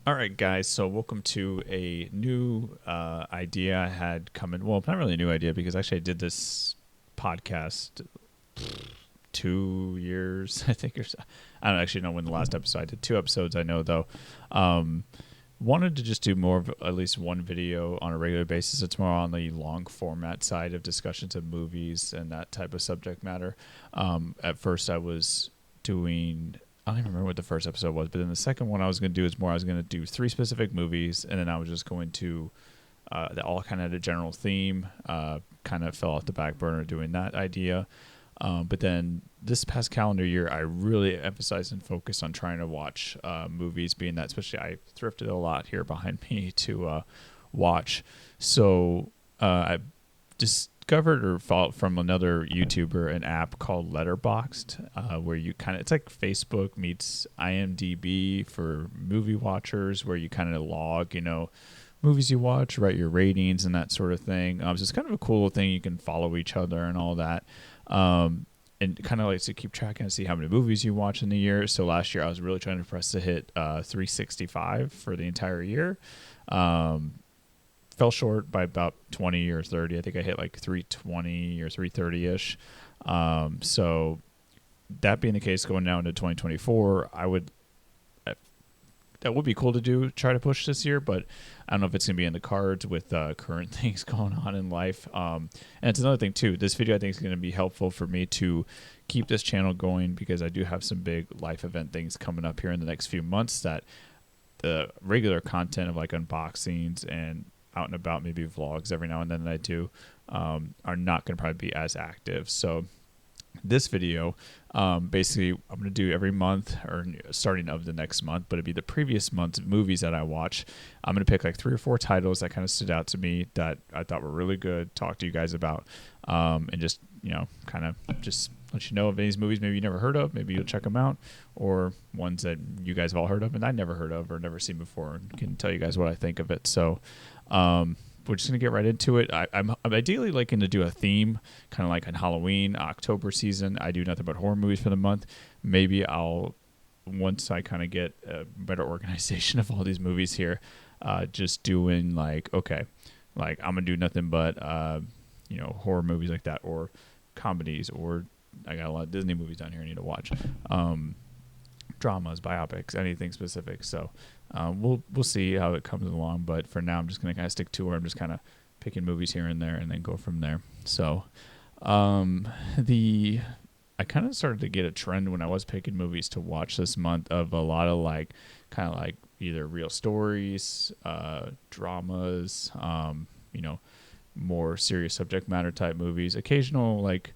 All right, guys. So, welcome to a new idea I had coming. Well, not really a new idea because actually I did this podcast 2 years, I think, or so. I don't actually know when the last episode. I did 2 episodes. I know though. Um, Wanted to just do more of at least one video on a regular basis. It's more on the long format side of discussions of movies and that type of subject matter. At first, I was doing. I don't even remember what the first episode was, but then the second one I was going to do is more. I was going to do three specific movies, and then I was just going to that all kind of had a general theme. Kind of fell off the back burner doing that idea. But then this past calendar year, I really emphasized and focused on trying to watch movies, being that especially I thrifted a lot here behind me to watch. So I discovered or found from another YouTuber an app called Letterboxd, where you kind of, it's like Facebook meets IMDb for movie watchers, where you kind of log, movies you watch, write your ratings and that sort of thing. So it's kind of a cool thing. You can follow each other and all that. And kind of like to keep track and see how many movies you watch in the year. So last year I was really trying to press to hit 365 for the entire year. Fell short by about 20 or 30. I think I hit like 320 or 330-ish. So that being the case, going now into 2024, that would be cool to do, try to push this year, but I don't know if it's going to be in the cards with current things going on in life. And it's another thing too. This video I think is going to be helpful for me to keep this channel going because I do have some big life event things coming up here in the next few months that the regular content of like unboxings and out and about, maybe vlogs every now and then that I do, are not going to probably be as active. So this video, basically I'm going to do every month or starting of the next month, but it'd be the previous month's movies that I watch. I'm going to pick like 3 or 4 titles that kind of stood out to me that I thought were really good, talk to you guys about, and just, kind of just let you know of these movies maybe you never heard of, maybe you'll check them out, or ones that you guys have all heard of and I never heard of or never seen before, and can tell you guys what I think of it. So, we're just going to get right into it. I'm ideally liking to do a theme, kind of like on Halloween, October season. I do nothing but horror movies for the month. Maybe once I kind of get a better organization of all these movies here, just doing like, okay, like I'm going to do nothing but, horror movies like that, or comedies, or I got a lot of Disney movies down here I need to watch. Dramas, biopics, anything specific. So we'll see how it comes along. But for now, I'm just going to kind of stick to where I'm just kind of picking movies here and there and then go from there. So I kind of started to get a trend when I was picking movies to watch this month of a lot of like kind of like either real stories, dramas, more serious subject matter type movies, occasional like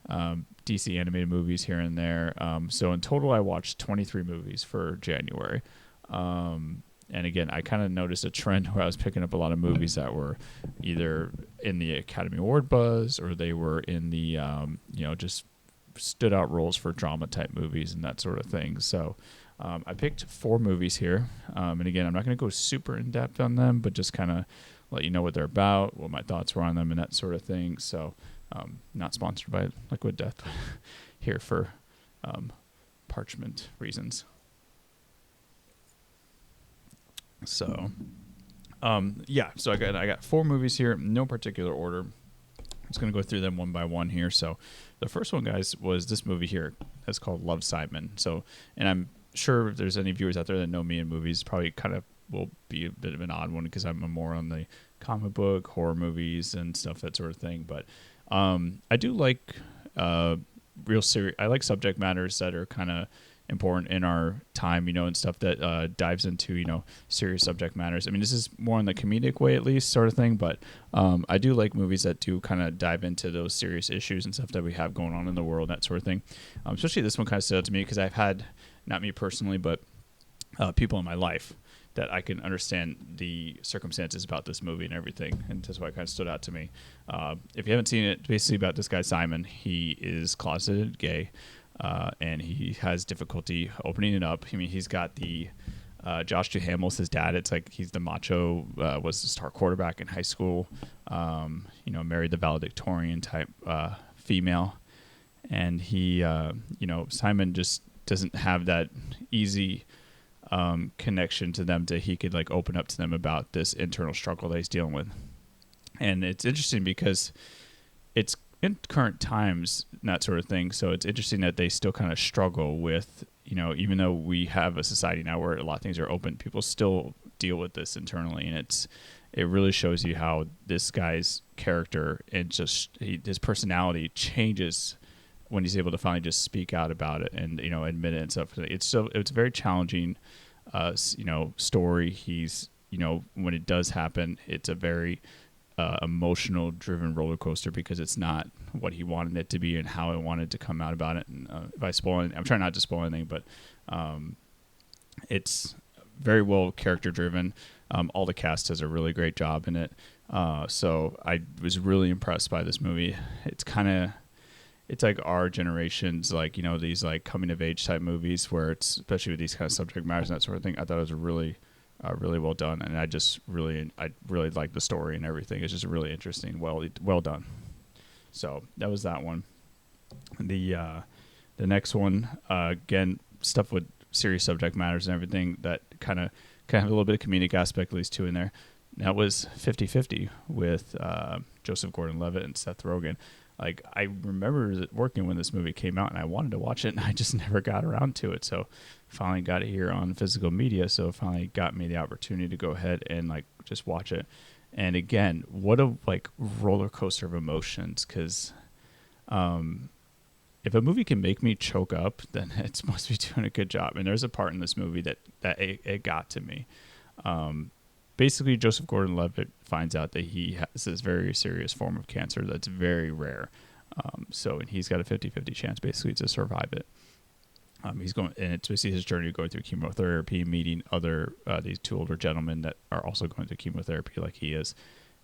DC animated movies here and there. So in total, I watched 23 movies for January. And again, I kind of noticed a trend where I was picking up a lot of movies that were either in the Academy Award buzz or they were in the, just stood out roles for drama type movies and that sort of thing. So I picked 4 movies here. And again, I'm not going to go super in depth on them, but just kind of let you know what they're about, what my thoughts were on them and that sort of thing. So not sponsored by Liquid Death, but here for parchment reasons. So, so I got 4 movies here, no particular order. I'm just gonna go through them one by one here. So, the first one, guys, was this movie here. It's called Love, Simon. So, and I'm sure if there's any viewers out there that know me in movies, probably kind of will be a bit of an odd one because I'm more on the comic book, horror movies, and stuff, that sort of thing. But I do like real serious. I like subject matters that are kind of important in our time, and stuff that dives into, serious subject matters. I mean, this is more in the comedic way, at least, sort of thing. But I do like movies that do kind of dive into those serious issues and stuff that we have going on in the world, that sort of thing. Especially this one kind of stood out to me because I've had, not me personally, but people in my life that I can understand the circumstances about this movie and everything, and that's why it kind of stood out to me. If you haven't seen it, basically about this guy Simon. He is closeted gay, and he has difficulty opening it up. I mean, he's got the Josh Duhamel's his dad. It's like he's the macho, was the star quarterback in high school. Married the valedictorian type female, and he, Simon just doesn't have that easy connection to them that he could like open up to them about this internal struggle that he's dealing with. And it's interesting because it's in current times, that sort of thing. So it's interesting that they still kind of struggle with, you know, even though we have a society now where a lot of things are open, people still deal with this internally. And it really shows you how this guy's character and just his personality changes when he's able to finally just speak out about it and, you know, admit it and stuff. It's a very challenging, you know, story. He's, you know, when it does happen, it's a very emotional driven roller coaster because it's not what he wanted it to be and how he wanted to come out about it. And if I spoil anything, I'm trying not to spoil anything, but it's very well character driven. All the cast does a really great job in it. So I was really impressed by this movie. It's like our generation's, like, you know, these like coming of age type movies where it's, especially with these kind of subject matters and that sort of thing. I thought it was really well done, and I really like the story and everything. It's just really interesting, well done. So that was that one. The next one, again, stuff with serious subject matters and everything that kind of have a little bit of comedic aspect, at least two in there. That was 50-50 with Joseph Gordon-Levitt and Seth Rogen. Like, I remember working when this movie came out, and I wanted to watch it, and I just never got around to it. So finally got it here on physical media, so it finally got me the opportunity to go ahead and like just watch it. And again, what a like roller coaster of emotions, because if a movie can make me choke up, then it must be doing a good job. And there's a part in this movie that it got to me. Basically, Joseph Gordon-Levitt finds out that he has this very serious form of cancer that's very rare. So he's got a 50-50 chance basically to survive it. He's going, and it's basically his journey going through chemotherapy, meeting other these two older gentlemen that are also going through chemotherapy like he is,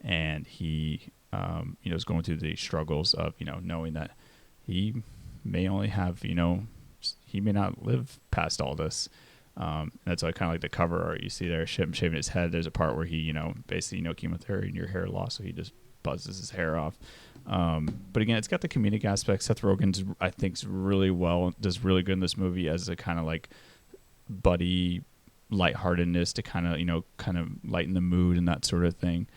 and he you know, is going through the struggles of, you know, knowing that he may only have, you know, he may not live past all this. That's like kind of like the cover art you see there, him shaving his head. There's a part where he, you know, basically, you know, chemotherapy and your hair loss, so he just buzzes his hair off. But again, it's got the comedic aspect. Seth Rogen's, I think, does really good in this movie as a kind of like buddy lightheartedness to kind of, you know, kind of lighten the mood and that sort of thing.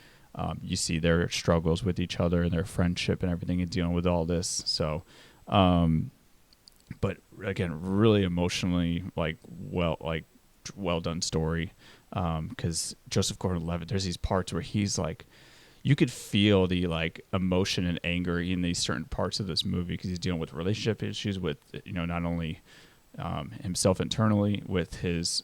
You see their struggles with each other and their friendship and everything and dealing with all this. So, but again, really emotionally well done story. Because Joseph Gordon-Levitt, there's these parts where he's like, you could feel the like emotion and anger in these certain parts of this movie because he's dealing with relationship issues with, you know, not only himself internally with his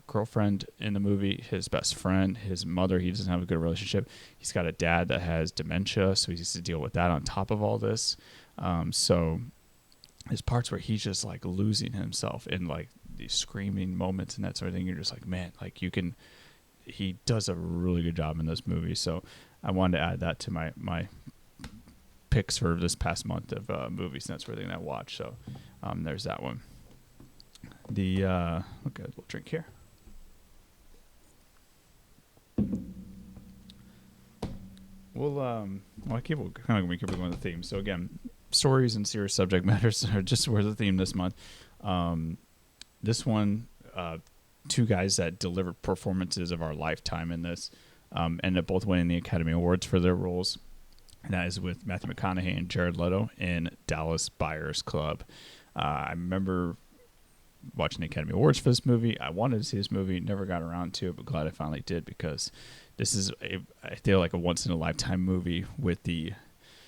girlfriend in the movie, his best friend, his mother. He doesn't have a good relationship. He's got a dad that has dementia, so he has to deal with that on top of all this. So there's parts where he's just like losing himself in like these screaming moments and that sort of thing. You're just like, man, like he does a really good job in this movie. So I wanted to add that to my picks for this past month of movies and that sort of thing that I watched. So there's that one. Okay, we'll drink here. I keep going with the theme. So again, stories and serious subject matters are just were the theme this month. This one, two guys that delivered performances of our lifetime in this, ended up both winning the Academy Awards for their roles. And that is with Matthew McConaughey and Jared Leto in Dallas Buyers Club. I remember watching the Academy Awards for this movie. I wanted to see this movie, never got around to it, but glad I finally did, because this is I feel like a once in a lifetime movie with the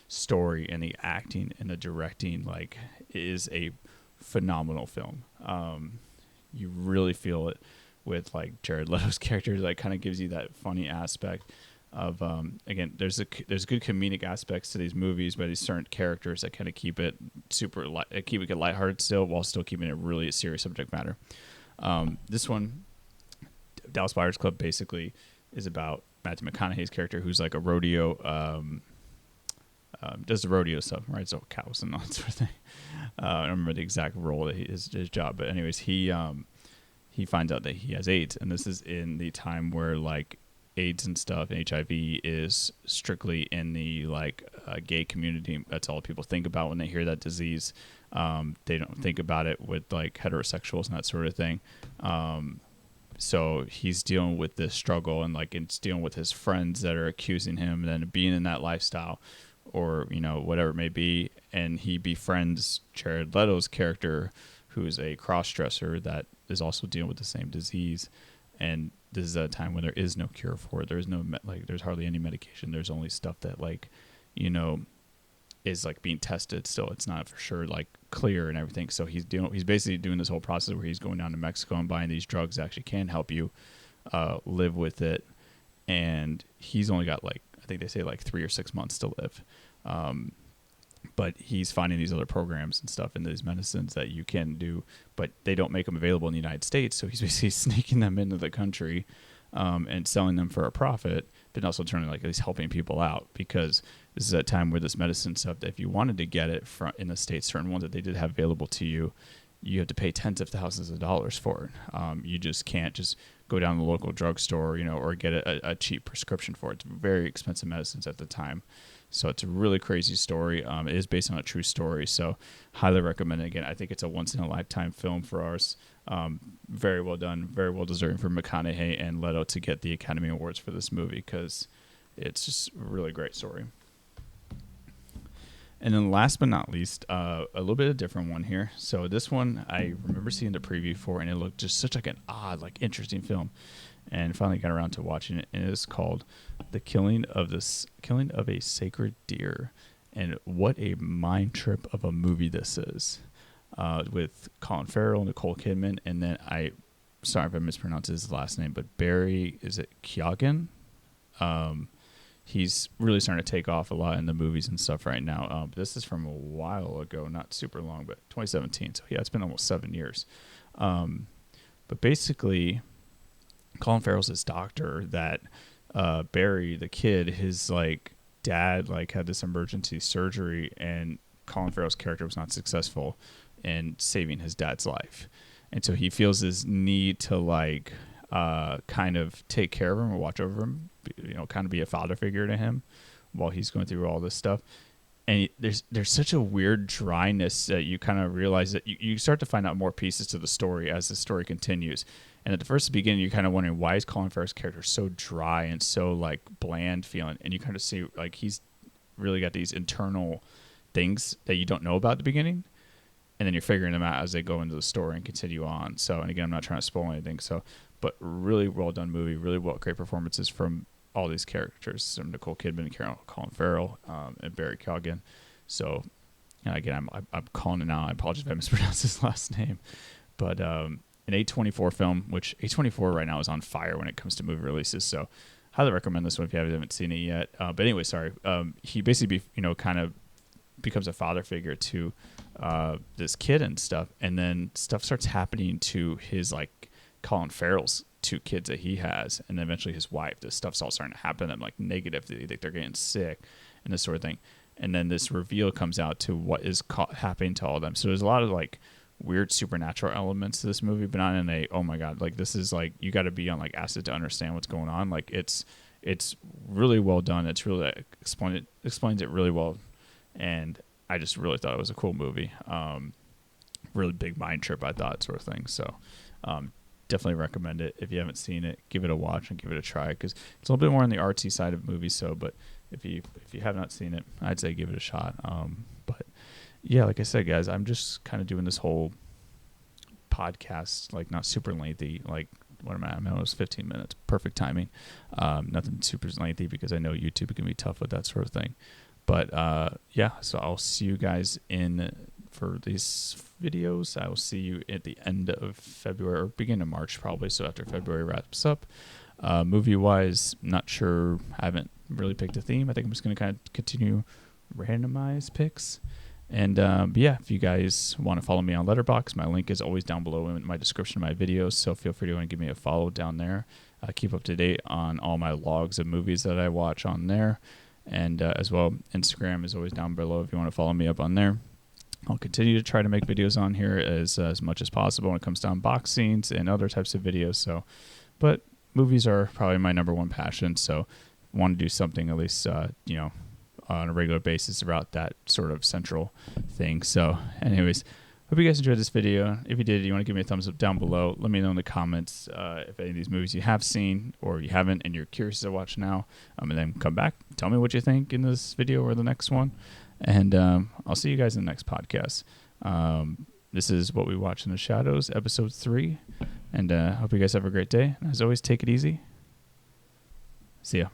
story and the acting and the directing. Like, it is a phenomenal film. You really feel it with like Jared Leto's character, like kind of gives you that funny aspect of again, there's good comedic aspects to these movies, but these certain characters that kind of keep it keep it lighthearted still while still keeping it really a serious subject matter. This one, Dallas Buyers Club, basically is about Matthew McConaughey's character, who's like a rodeo, does the rodeo stuff, right? So cows and all that sort of thing. I don't remember the exact role that his job, but anyways, he finds out that he has AIDS, and this is in the time where like AIDS and stuff, HIV is strictly in the like gay community. That's all people think about when they hear that disease. They don't think about it with like heterosexuals and that sort of thing. So he's dealing with this struggle, and like it's dealing with his friends that are accusing him, and then being in that lifestyle, or whatever it may be. And he befriends Jared Leto's character, who's a cross-dresser that is also dealing with the same disease. And this is a time when there is no cure for it. There's no there's hardly any medication. There's only stuff that is like being tested still. It's not for sure like clear and everything. So he's basically doing this whole process where he's going down to Mexico and buying these drugs that actually can help you live with it. And he's only got I think they say 3 or 6 months to live. But he's finding these other programs and stuff and these medicines that you can do, but they don't make them available in the United States. So he's basically sneaking them into the country and selling them for a profit, but also turning at least helping people out, because this is a time where this medicine stuff, that if you wanted to get it in the States, certain ones that they did have available to you, you have to pay tens of thousands of dollars for it. You just can't just go down to the local drugstore, or get a cheap prescription for it. It's very expensive medicines at the time. So it's a really crazy story. It is based on a true story, so highly recommend it. Again, I think it's a once-in-a-lifetime film for ours. Very well done, very well deserving for McConaughey and Leto to get the Academy Awards for this movie, because it's just a really great story. And then last but not least, a little bit of a different one here. So this one, I remember seeing the preview for, and it looked just such an odd, interesting film. And finally got around to watching it, and it is called The Killing of a Sacred Deer. And what a mind trip of a movie this is, with Colin Farrell, Nicole Kidman, and then sorry if I mispronounced his last name, but Barry, is it Keoghan? He's really starting to take off a lot in the movies and stuff right now. This is from a while ago, not super long, but 2017. So yeah, it's been almost 7 years. But basically, Colin Farrell's this doctor that Barry, the kid, his dad had this emergency surgery, and Colin Farrell's character was not successful in saving his dad's life, and so he feels this need to kind of take care of him or watch over him, kind of be a father figure to him while he's going through all this stuff. And there's such a weird dryness that you kind of realize that you start to find out more pieces to the story as the story continues. And at the first beginning, you're kind of wondering, why is Colin Farrell's character so dry and so bland feeling? And you kind of see he's really got these internal things that you don't know about at the beginning, and then you're figuring them out as they go into the story and continue on. So, and again, I'm not trying to spoil anything. So, but really well done movie, great performances from all these characters, from Nicole Kidman, Colin Farrell, and Barry Keoghan. So, again, I'm calling it now. I apologize if I mispronounced his last name, but an A24 film, which A24 right now is on fire when it comes to movie releases. So, highly recommend this one if you haven't seen it yet. But anyway, sorry. He basically, kind of becomes a father figure to this kid and stuff, and then stuff starts happening to his Colin Farrell's 2 kids that he has, and then eventually his wife. This stuff's all starting to happen to them, negative. They think they're getting sick and this sort of thing. And then this reveal comes out to what is happening to all of them. So there's a lot of weird supernatural elements to this movie, but not in a, oh my god, this is you got to be on acid to understand what's going on. It's really well done. It's really explains it really well, and I just really thought it was a cool movie. Really big mind trip, I thought, sort of thing. So definitely recommend it. If you haven't seen it, give it a watch and give it a try, because it's a little bit more on the artsy side of movies. So, but if you have not seen it, I'd say give it a shot. But yeah, like I said, guys, I'm just kind of doing this whole podcast, not super lengthy. What am I? I'm almost 15 minutes. Perfect timing. Nothing super lengthy, because I know YouTube can be tough with that sort of thing. But yeah, so I'll see you guys for these videos. I will see you at the end of February or beginning of March probably. So after February wraps up, movie wise, not sure. I haven't really picked a theme. I think I'm just going to kind of continue randomize picks. And yeah, if you guys want to follow me on Letterboxd, my link is always down below in my description of my videos. So feel free to give me a follow down there. Keep up to date on all my logs of movies that I watch on there. And as well, Instagram is always down below if you want to follow me up on there. I'll continue to try to make videos on here as much as possible when it comes to unboxings and other types of videos. So, but movies are probably my number one passion. So, I want to do something at least, on a regular basis about that sort of central thing. So, anyways, Hope you guys enjoyed this video. If you did, you want to give me a thumbs up down below. Let me know in the comments if any of these movies you have seen or you haven't and you're curious to watch now. And then come back. Tell me what you think in this video or the next one. And I'll see you guys in the next podcast. This is What We Watch in the Shadows, episode 3. And hope you guys have a great day. As always, take it easy. See ya.